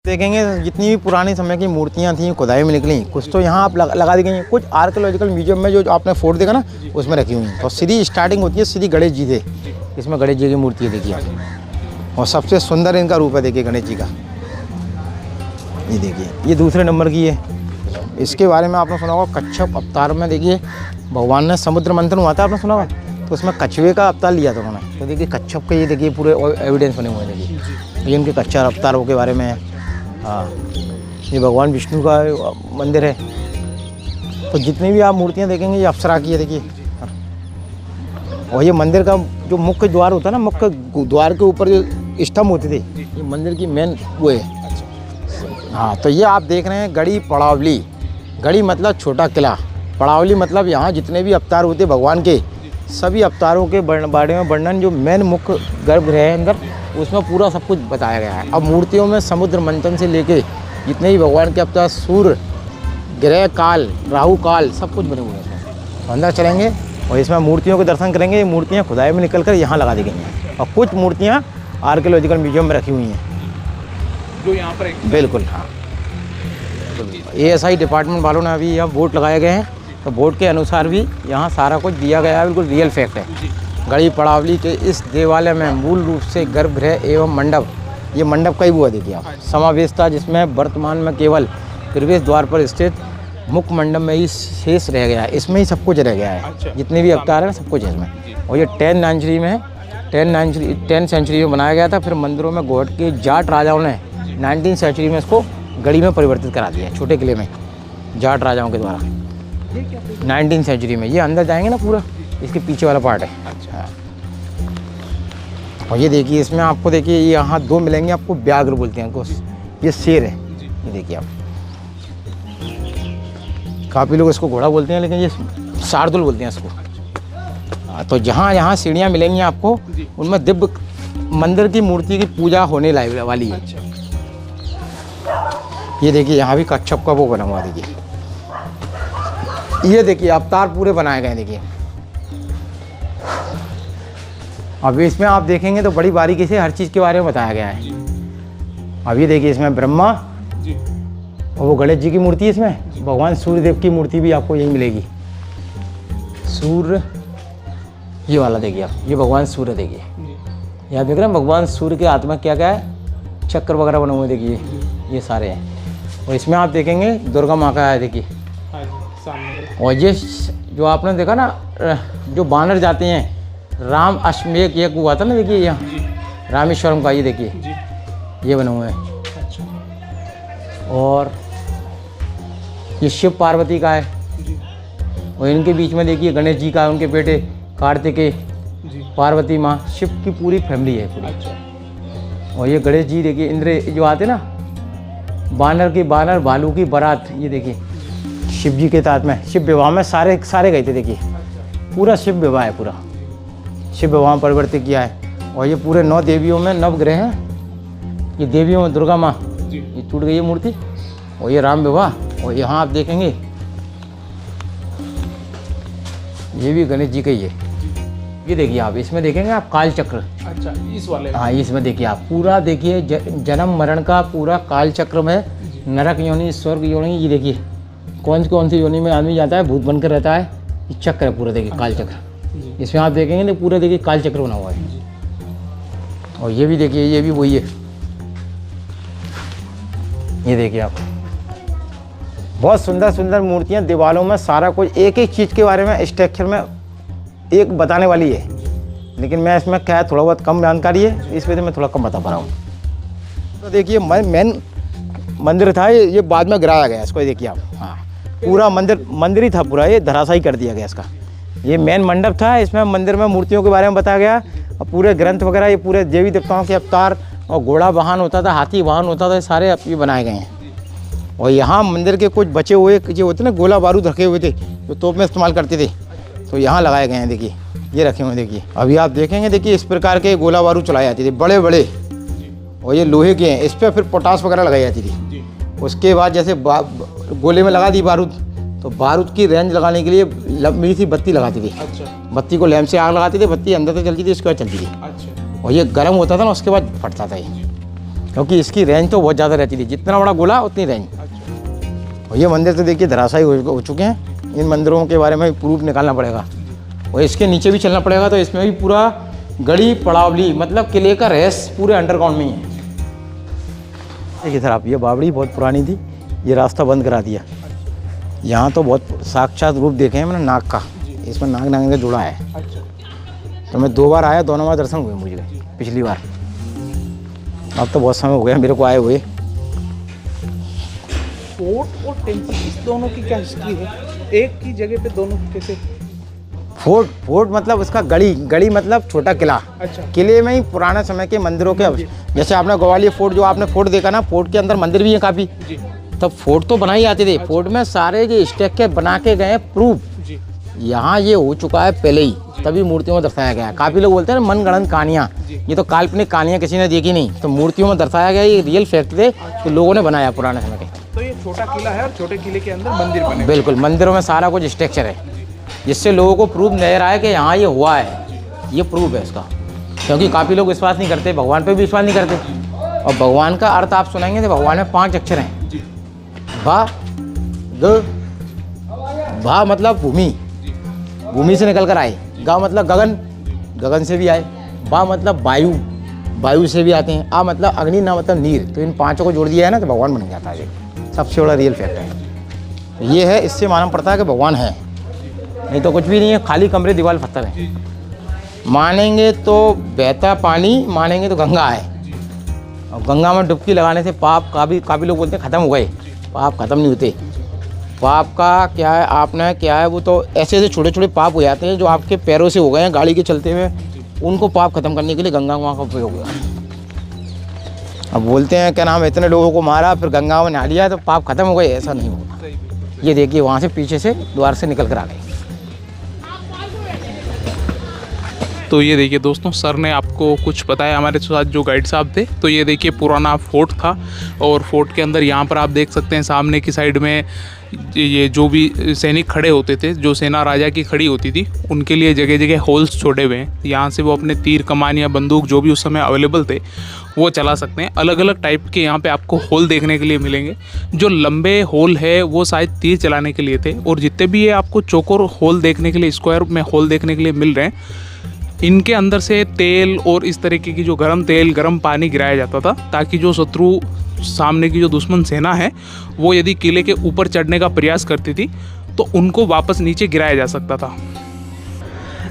देखेंगे जितनी भी पुराने समय की मूर्तियाँ थी खुदाई में निकली, कुछ तो यहाँ आप लगा दी गई, कुछ आर्कियोलॉजिकल म्यूजियम में जो आपने फोटो देखा ना उसमें रखी हुई हैं। तो सीधी स्टार्टिंग होती है सीधी गणेश जी से, इसमें गणेश जी की मूर्ति है देखिए आप, और सबसे सुंदर इनका रूप है देखिए गणेश जी का। ये देखिए ये दूसरे नंबर की है। इसके बारे में आपने सुना होगा कच्छप अवतार में, देखिए भगवान ने समुद्र मंथन हुआ था, आपने सुना होगा, तो उसमें कछुए का अवतार लिया था उन्होंने। तो देखिए कच्छप के ये देखिए पूरे एविडेंस बने हुए हैं देखिए, ये इनके कच्छप अवतारों के बारे में है। हाँ, ये भगवान विष्णु का मंदिर है। तो जितनी भी आप मूर्तियाँ देखेंगे ये अप्सरा की है देखिए। और ये मंदिर का जो मुख्य द्वार होता है ना, मुख्य द्वार के ऊपर जो स्तंभ होते थे, ये मंदिर की मेन वो है। हाँ, तो ये आप देख रहे हैं गढ़ी पड़ावली। गढ़ी मतलब छोटा किला, पड़ावली मतलब यहाँ जितने भी अवतार होते भगवान के, सभी अवतारों के बारे में वर्णन, जो मेन मुख्य गर्भगृह है अंदर, उसमें पूरा सब कुछ बताया गया है। अब मूर्तियों में समुद्र मंथन से लेके जितने भी भगवान के अवतार, सूर्य ग्रह काल, राहु काल, सब कुछ बने हुए हैं। तो अंदर चलेंगे और इसमें मूर्तियों के दर्शन करेंगे। ये मूर्तियाँ खुदाई में निकल कर यहाँ लगा दी गई हैं, और कुछ मूर्तियाँ आर्कियोलॉजिकल म्यूजियम में रखी हुई हैं जो यहाँ पर बिल्कुल। हाँ, ASI डिपार्टमेंट वालों ने अभी यहाँ बोर्ड लगाए गए हैं, तो बोर्ड के अनुसार भी यहाँ सारा कुछ दिया गया है, बिल्कुल रियल फैक्ट है। गढ़ी पड़ावली के इस देवालय में मूल रूप से गर्भगृह एवं मंडप, ये मंडप का ही हुआ देखिए आप, समावेश था, जिसमें वर्तमान में केवल प्रवेश द्वार पर स्थित मुख्य मंडप में ही शेष रह गया है। इसमें ही सब कुछ रह गया है, जितने भी अवतार हैं सब कुछ है इसमें। और ये 10th सेंचुरी में है, 10th सेंचुरी में बनाया गया था। फिर मंदिरों में गौड़ के जाट राजाओं ने 19th सेंचुरी में इसको गढ़ी में परिवर्तित करा दिया, छोटे किले में, जाट राजाओं के द्वारा 19th सेंचुरी में। ये अंदर जाएंगे ना पूरा, इसके पीछे वाला पार्ट है। अच्छा। और ये देखिए इसमें आपको देखिए यहाँ दो मिलेंगे आपको, व्याघ्र बोलते हैं इनको, ये शेर है, ये देखिए आप। काफ़ी लोग इसको घोड़ा बोलते हैं, लेकिन ये शार्दुल बोलते हैं इसको। तो जहाँ जहाँ सीढ़ियाँ मिलेंगी आपको, उनमें दिव्य मंदिर की मूर्ति की पूजा होने वाली है। ये देखिए यहाँ भी कच्छप का वो बना हुआ देखिए, ये देखिए अवतार पूरे बनाए गए हैं देखिए। अब इसमें आप देखेंगे तो बड़ी बारीकी से हर चीज़ के बारे में बताया गया है। अब ये देखिए इसमें ब्रह्मा और वो गणेश जी की मूर्ति है, इसमें भगवान सूर्यदेव की मूर्ति भी आपको यही मिलेगी। सूर्य, ये वाला देखिए आप, ये भगवान सूर्य देखिए, यहाँ देख रहे हैं भगवान सूर्य के हाथ में क्या क्या है, चक्र वगैरह बने हुए देखिए, ये सारे हैं। और इसमें आप देखेंगे दुर्गा माँ का है देखिए। और ये जो आपने देखा ना, जो बानर जाते हैं, राम अश्वमेध एक हुआ था ना देखिए यहाँ रामेश्वरम का, ये देखिए ये बने हुए हैं। और ये शिव पार्वती का है, और इनके बीच में देखिए गणेश जी का, उनके बेटे कार्तिकेय, पार्वती माँ, शिव की पूरी फैमिली है पूरी। और ये गणेश जी देखिए, इंद्र जो आते ना, बानर की, बानर भालू की बारात, ये देखिए शिव जी के साथ में, शिव विवाह में सारे गए थे देखिए, पूरा शिव विवाह है, पूरा शिव विवाह में परिवर्तित किया है। और ये पूरे 9 देवियों में नवग्रह हैं, ये देवियों में दुर्गा माँ, ये टूट गई है मूर्ति, और ये राम विवाह। और यहाँ आप देखेंगे ये भी गणेश जी का ही है, ये देखिए आप, इसमें देखेंगे आप काल चक्र। अच्छा, इस वाले, हाँ इसमें देखिए आप पूरा देखिए जन्म मरण का पूरा काल चक्र में, नरक योनि, स्वर्ग योनि, ये देखिए कौन सी योनि में आदमी जाता है, भूत बनकर रहता है, ये चक्र है पूरा देखिए, काल चक्र। इसमें आप देखेंगे ना पूरा देखिए काल चक्र बना हुआ है। और ये भी देखिए, ये भी वही है, ये देखिए आप, बहुत सुंदर सुंदर मूर्तियाँ दीवारों में, सारा कुछ एक एक चीज़ के बारे में स्ट्रक्चर में एक बताने वाली है। लेकिन मैं इसमें क्या है, थोड़ा बहुत कम जानकारी है, इस वजह से मैं थोड़ा कम बता पा रहा हूँ। तो देखिए मेन मंदिर था, ये बाद में गिराया गया इसको, देखिए आप। हाँ, पूरा मंदिर ही था पूरा, ये धराशायी कर दिया गया इसका। ये मेन मंडप था, इसमें मंदिर में मूर्तियों के बारे में बताया गया, और पूरे ग्रंथ वगैरह, ये पूरे देवी देवताओं के अवतार, और घोड़ा वाहन होता था, हाथी वाहन होता था, ये सारे ये बनाए गए हैं। और यहाँ मंदिर के कुछ बचे हुए जो होते ना, गोला बारूद रखे हुए थे, जो तोप में इस्तेमाल करते थे, तो यहाँ लगाए गए हैं देखिए, ये रखे हुए देखिए। अभी आप देखेंगे देखिए इस प्रकार के गोला बारूद चलाए जाते थे, बड़े बड़े, और ये लोहे के हैं, इस पर फिर पोटास वगैरह लगाई जाती थी। उसके बाद जैसे गोले में लगा दी बारूद, तो बारूद की रेंज लगाने के लिए लंबी सी बत्ती लगाती थी। अच्छा। बत्ती को लैंप से आग लगाते थे, बत्ती अंदर तक चलती थी, उसके बाद चलती थी। अच्छा। और ये गर्म होता था ना, उसके बाद फटता था ये। क्योंकि इसकी रेंज तो बहुत ज़्यादा रहती थी, जितना बड़ा गोला उतनी रेंज। अच्छा। और ये मंदिर तो देखिए धराशायी हो चुके हैं। इन मंदिरों के बारे में प्रूफ निकालना पड़ेगा और इसके नीचे भी चलना पड़ेगा, तो इसमें भी पूरा गढ़ी पड़ावली मतलब किले का रहस्य पूरे अंडरग्राउंड में ही है। देखिए सर आप, ये बावड़ी बहुत पुरानी थी, ये रास्ता बंद करा दिया। यहाँ तो बहुत साक्षात रूप देखे हैं मैंने नाग का, इसमें नाग नाग का जुड़ा है। अच्छा। तो मैं 2 बार आया, दोनों बार दर्शन हुए मुझे पिछली बार। अब तो बहुत समय हो गया मेरे को आए हुए। फोर्ट और टेम्पल इस दोनों की क्या हिस्ट्री है? एक ही जगह पे दोनों कैसे? फोर्ट मतलब उसका गढ़ी मतलब छोटा किला। अच्छा। किले में ही पुराने समय के मंदिरों के जैसे आपने ग्वालियर फोर्ट, जो आपने फोर्ट देखा ना, फोर्ट के अंदर मंदिर भी है काफ़ी। जी। तब फोर्ट तो बनाई जाते थे। फोर्ट में सारे जो स्ट्रक्चर बना के गए प्रूफ। जी। यहाँ ये हो चुका है पहले ही, तभी मूर्तियों में दर्शाया गया है। काफ़ी लोग बोलते हैं ना मनगढ़ंत कहानियाँ, ये तो काल्पनिक कहानियाँ किसी ने देखी नहीं, तो मूर्तियों में दर्शाया गया, ये रियल फैक्ट थे तो लोगों ने बनाया पुराने समय के। तो ये छोटा किला है और छोटे किले के अंदर मंदिर बने। बिल्कुल, मंदिरों में सारा कुछ स्ट्रक्चर है, जिससे लोगों को प्रूफ नजर आए कि यहाँ ये हुआ है, ये प्रूफ है इसका। क्योंकि काफ़ी लोग विश्वास नहीं करते, भगवान पे भी विश्वास नहीं करते। और भगवान का अर्थ आप सुनेंगे तो भगवान में 5 अक्षर हैं। भा ग भा मतलब भूमि, भूमि से निकल कर आए। गा मतलब गगन, गगन से भी आए। बा मतलब वायु, वायु से भी आते हैं। आ मतलब अग्नि, ना मतलब नीर। तो इन 5 को जोड़ दिया है ना तो भगवान बन जाता है। ये सबसे बड़ा रियल फैक्ट है ये है। इससे मालूम पड़ता है कि भगवान है, नहीं तो कुछ भी नहीं है, खाली कमरे दीवार पत्थर है। मानेंगे तो बहता पानी, मानेंगे तो गंगा है। और गंगा में डुबकी लगाने से पाप काफ़ी लोग बोलते हैं ख़त्म हो गए। पाप ख़त्म नहीं होते। पाप का क्या है, आपने क्या है, वो तो ऐसे ऐसे छोटे छोटे पाप हो जाते हैं जो आपके पैरों से हो गए हैं गाड़ी के चलते हुए, उनको पाप खत्म करने के लिए गंगा वहाँ का उपयोग हुआ। अब बोलते हैं क्या नाम, इतने लोगों को मारा फिर गंगा में नहा लिया तो पाप खत्म हो गए, ऐसा नहीं होगा। ये देखिए वहाँ से पीछे से द्वार से निकल कर आ गए। तो ये देखिए दोस्तों, सर ने आपको कुछ बताया, हमारे साथ जो गाइड साहब थे। तो ये देखिए पुराना फोर्ट था और फोर्ट के अंदर यहाँ पर आप देख सकते हैं सामने की साइड में ये जो भी सैनिक खड़े होते थे, जो सेना राजा की खड़ी होती थी, उनके लिए जगह जगह होल्स छोड़े हुए हैं। यहाँ से वो अपने तीर कमान या बंदूक जो भी उस समय अवेलेबल थे वो चला सकते हैं। अलग अलग टाइप के यहाँ पे आपको होल देखने के लिए मिलेंगे। जो लंबे होल है वो शायद तीर चलाने के लिए थे, और जितने भी ये आपको चौकोर होल देखने के लिए, स्क्वायर में होल देखने के लिए मिल रहे हैं, इनके अंदर से तेल और इस तरीके की जो गर्म तेल, गर्म पानी गिराया जाता था, ताकि जो शत्रु सामने की जो दुश्मन सेना है वो यदि किले के ऊपर चढ़ने का प्रयास करती थी तो उनको वापस नीचे गिराया जा सकता था।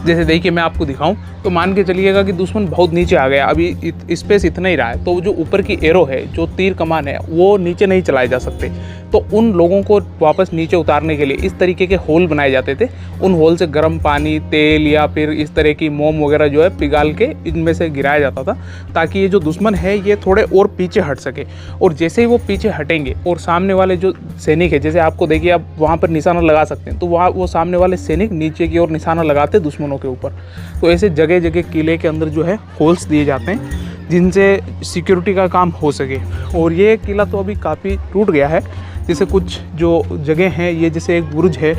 जैसे देखिए मैं आपको दिखाऊं तो मान के चलिएगा कि दुश्मन बहुत नीचे आ गया, अभी स्पेस इतना ही रहा है, तो जो ऊपर की एरो है, जो तीर कमान है, वो नीचे नहीं चलाए जा सकते। तो उन लोगों को वापस नीचे उतारने के लिए इस तरीके के होल बनाए जाते थे। उन होल से गर्म पानी, तेल या फिर इस तरह की मोम वगैरह जो है पिघाल के इनमें से गिराया जाता था, ताकि ये जो दुश्मन है ये थोड़े और पीछे हट सके। और जैसे ही वो पीछे हटेंगे और सामने वाले जो सैनिक है, जैसे आपको देखिए आप वहाँ पर निशाना लगा सकते हैं, तो वहाँ वो सामने वाले सैनिक नीचे की ओर निशाना लगाते दुश्मनों के ऊपर। तो ऐसे जगह जगह किले के अंदर जो है होल्स दिए जाते हैं, जिनसे सिक्योरिटी का काम हो सके। और ये किला तो अभी काफ़ी टूट गया है। जैसे कुछ जो जगह हैं, ये जैसे एक बुर्ज है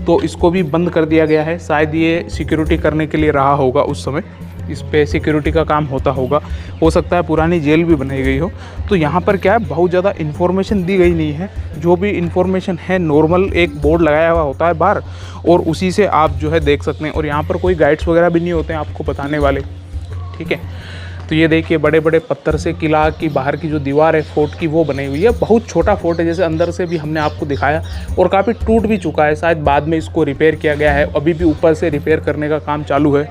तो इसको भी बंद कर दिया गया है। शायद ये सिक्योरिटी करने के लिए रहा होगा उस समय, इस पे सिक्योरिटी का काम होता होगा। हो सकता है पुरानी जेल भी बनाई गई हो। तो यहाँ पर क्या है, बहुत ज़्यादा इन्फॉर्मेशन दी गई नहीं है। जो भी इन्फॉर्मेशन है नॉर्मल एक बोर्ड लगाया हुआ होता है बाहर, और उसी से आप जो है देख सकते हैं। और यहाँ पर कोई गाइड्स वगैरह भी नहीं होते हैं आपको बताने वाले, ठीक है। तो ये देखिए बड़े बड़े पत्थर से किला की बाहर की जो दीवार है फोर्ट की वो बनी हुई है। बहुत छोटा फोर्ट है, जैसे अंदर से भी हमने आपको दिखाया, और काफ़ी टूट भी चुका है। शायद बाद में इसको रिपेयर किया गया है, अभी भी ऊपर से रिपेयर करने का काम चालू है।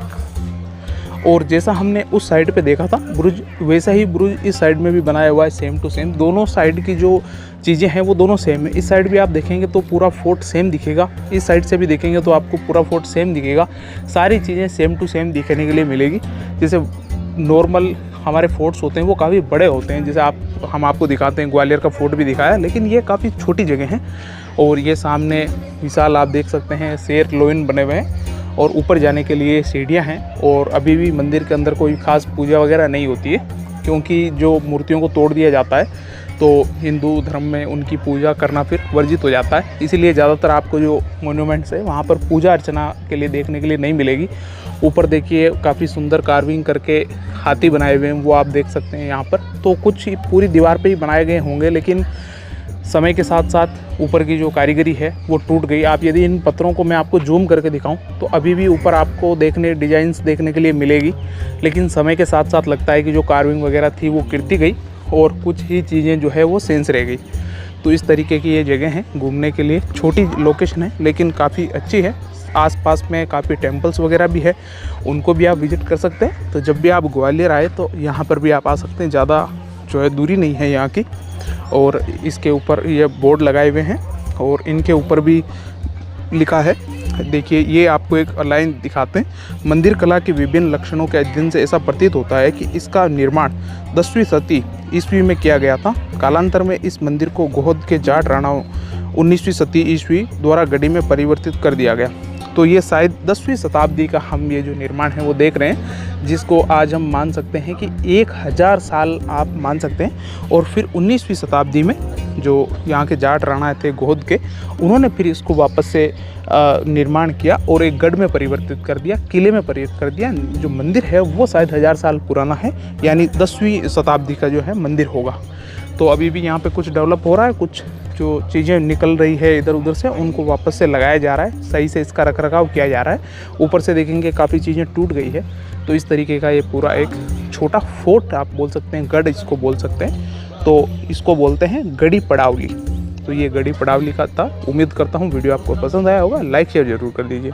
और जैसा हमने उस साइड पे देखा था ब्रुज, वैसा ही ब्रुज इस साइड में भी बनाया हुआ है, सेम टू सेम। दोनों साइड की जो चीज़ें हैं वो दोनों सेम है। इस साइड भी आप देखेंगे तो पूरा फोर्ट सेम दिखेगा, इस साइड से भी देखेंगे तो आपको पूरा फोर्ट सेम दिखेगा। सारी चीज़ें सेम टू सेम दिखने के लिए मिलेगी। जैसे नॉर्मल हमारे फोर्ट्स होते हैं वो काफ़ी बड़े होते हैं, जैसे हम आपको दिखाते हैं, ग्वालियर का फोर्ट भी दिखाया, लेकिन ये काफ़ी छोटी जगह है। और ये सामने विशाल आप देख सकते हैं शेर लोइन बने हुए हैं, और ऊपर जाने के लिए सीढ़ियाँ हैं। और अभी भी मंदिर के अंदर कोई ख़ास पूजा वगैरह नहीं होती है, क्योंकि जो मूर्तियों को तोड़ दिया जाता है तो हिंदू धर्म में उनकी पूजा करना फिर वर्जित हो जाता है। इसीलिए ज़्यादातर आपको जो मोन्यूमेंट्स है वहाँ पर पूजा अर्चना के लिए देखने के लिए नहीं मिलेगी। ऊपर देखिए काफ़ी सुंदर कार्विंग करके हाथी बनाए हुए हैं, वो आप देख सकते हैं यहाँ पर। तो कुछ पूरी दीवार पे ही बनाए गए होंगे, लेकिन समय के साथ साथ ऊपर की जो कारीगरी है वो टूट गई। आप यदि इन पत्थरों को मैं आपको जूम करके दिखाऊं तो अभी भी ऊपर आपको डिज़ाइंस देखने के लिए मिलेगी, लेकिन समय के साथ साथ लगता है कि जो कार्विंग वगैरह थी वो गिरती गई और कुछ ही चीज़ें जो है वो सेंस रह गई। तो इस तरीके की ये जगह है घूमने के लिए, छोटी लोकेशन है लेकिन काफ़ी अच्छी है। आसपास में काफ़ी टेम्पल्स वगैरह भी है, उनको भी आप विज़िट कर सकते हैं। तो जब भी आप ग्वालियर आए तो यहाँ पर भी आप आ सकते हैं, ज़्यादा जो है दूरी नहीं है यहाँ की। और इसके ऊपर ये बोर्ड लगाए हुए हैं और इनके ऊपर भी लिखा है, देखिए ये आपको एक लाइन दिखाते हैं। मंदिर कला के विभिन्न लक्षणों के अध्ययन से ऐसा प्रतीत होता है कि इसका निर्माण 10वीं शती ईस्वी में किया गया था। कालांतर में इस मंदिर को गोहद के जाट राणाओं 19वीं शती ईस्वी द्वारा गढ़ी में परिवर्तित कर दिया गया। तो ये शायद 10वीं शताब्दी का हम ये जो निर्माण है वो देख रहे हैं, जिसको आज हम मान सकते हैं कि 1000 साल आप मान सकते हैं। और फिर 19वीं शताब्दी में जो यहाँ के जाट राणा थे गोहद के, उन्होंने फिर इसको वापस से निर्माण किया और एक गढ़ में परिवर्तित कर दिया, किले में परिवर्तित कर दिया। जो मंदिर है वो शायद 1000 साल पुराना है, यानी 10वीं शताब्दी का जो है मंदिर होगा। तो अभी भी यहाँ पे कुछ डेवलप हो रहा है, कुछ जो चीज़ें निकल रही है इधर उधर से उनको वापस से लगाया जा रहा है, सही से इसका रखरखाव किया जा रहा है। ऊपर से देखेंगे काफ़ी चीज़ें टूट गई है। तो इस तरीके का ये पूरा एक छोटा फोर्ट आप बोल सकते हैं, गढ़ इसको बोल सकते हैं। तो इसको बोलते हैं गढ़ी पड़ावली। तो ये गढ़ी पड़ावली का था। उम्मीद करता हूँ वीडियो आपको पसंद आया होगा, लाइक शेयर ज़रूर कर दीजिए।